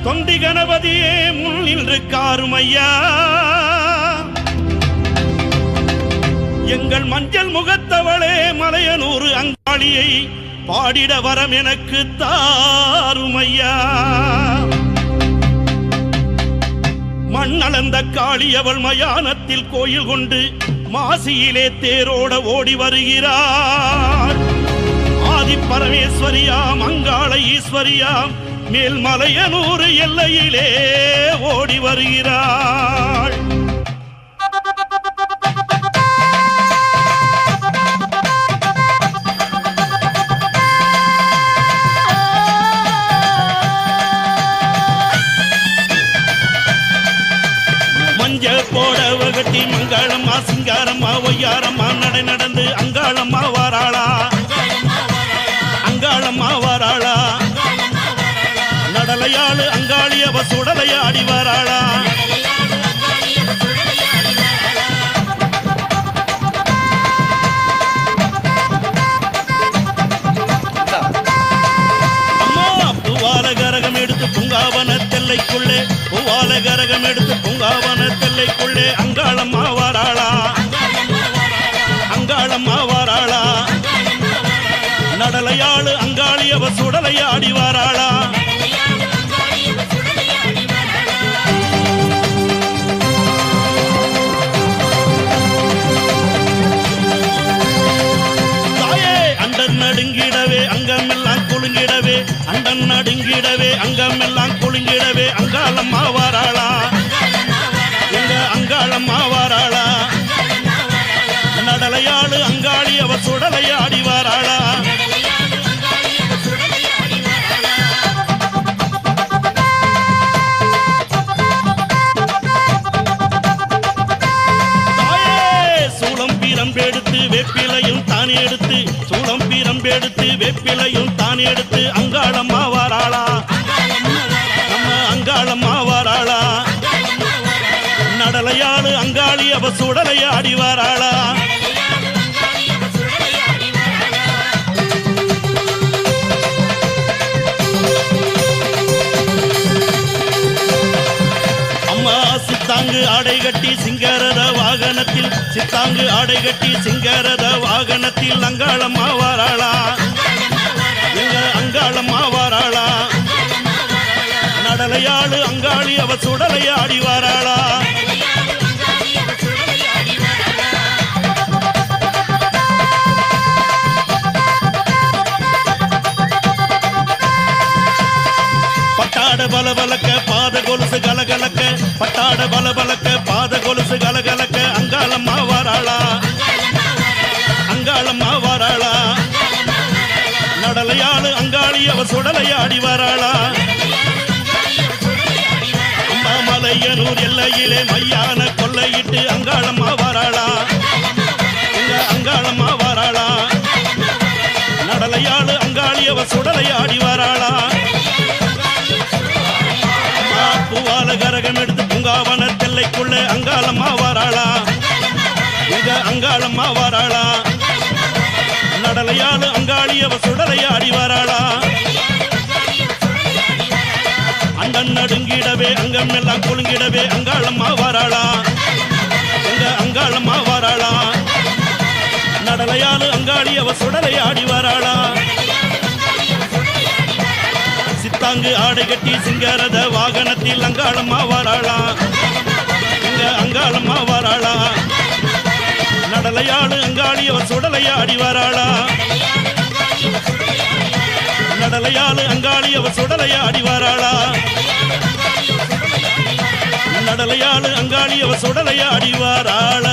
தொந்தி கணபதியே முன்னின்று காருமையா எங்கள் மஞ்சள் முகத்தவளே மலையனூர் அங்காளியை பாடிட வரம் எனக்கு தாருமையா மண்ணளந்த காளி அவள் மயானத்தில் கோயில் கொண்டு மாசியிலே தேரோட ஓடி வருகிறார் ஆதி பரமேஸ்வரியாம் அங்காள ஈஸ்வரியாம் மேல்மலையனூர் எல்லையிலே ஓடி வருகிறாள் போடவகட்டி மங்களம்மா சிங்காரம்மா ஒய்யாரம்மா நடை நடந்து அங்காளம்மா வாராளா அங்காளம்மா வாராளா நடலையாளு அங்காளி அவ சுடலையாடி வாராளா அம்மா பூவால கரகம் எடுத்து பூங்காவன தெல்லைக்குள்ளே பூவால கரகம் எடுத்து பூங்காவன தெல்லைக்குள்ளே அங்காளம்மா வாராளா அங்காளம்மா வாராளா நடலையாளு அங்காளி அவ சுடலையாடி வாராளா தாயே அண்டன் நடுங்கிடவே அங்கமெல்லாம் குலுங்கிடவே அண்டன் நடுங்கிடவே அங்கமெல்லாம் குலுங்கிடவே அங்காளம்மா வாராளா எங்க அங்காளம்மா வாராளா நடலையாளு அங்காளி அவ சுடலையாடி வாராளா சூளம் பீரம்பெடுத்து வெப்பிலையும் தானே எடுத்து சூளம் பீரம்பெடுத்து வெப்பிலையும் தானே எடுத்து அங்காளம்மா வாராளா நம்ம அங்காளம்மா வாராளா நடலையாளு அங்காளி அவ சுடலையாடி வாராளா அம்மா சித்தாங்கு ஆடை கட்டி சிங்காரத வாகனத்தில் சித்தாங்கு ஆடை கட்டி சிங்காரத வாகனத்தில் அங்காளம்மா வாராளா எங்க அங்காளம்மா வாராளா நடலையாளு அங்காளி அவ சுடலையாடி வாராளா பட்டாட பலபலக்க பாத கொலுசு கலகலக்க பட்டாட பலபலக்க பாத கொலுசு கலகலக்க அங்காளம்மா வாராளா அங்காளம்மா வாராளா நடலையாளு அங்காளி அவ சுடலையாடி வாராளா அம்மா மலையனூர் எல்லையிலே மையான கொள்ளையிட்டு அங்காளம்மா வாராளா எங்க அங்காளம்மா வாராளா நடலையாளு அங்காளி அவ சுடலையாடி வாராளா பூவால கரகம் எடுத்து பூங்காவன தெல்லைக்குள்ள அங்காளம்மா வாராளா எங்க அங்காளம்மா வாராளா நடலையாளு அங்காளி அவ சுடலையாடி வாராளா அண்டன் நடுங்கிடவே அங்கம் எல்லாம் குலுங்கிடவே அங்காளம்மா வாராளா எங்க அங்காளம்மா வாராளா நடலையாளு அங்காளி அவ சுடலையாடி வாராளா சித்தாங்கு ஆடை கட்டி சிங்காரத வாகனத்தில் அங்காளம்மா வாராளா எங்க அங்காளம்மா வாராளா நடலையாளு அங்காளி அவ சுடலையாடி வாராளா நடலையாளு அங்காளி அவ சுடலையாடி வாராளா நடலையாளு அங்காளி அவ சுடலையாடி வாராளா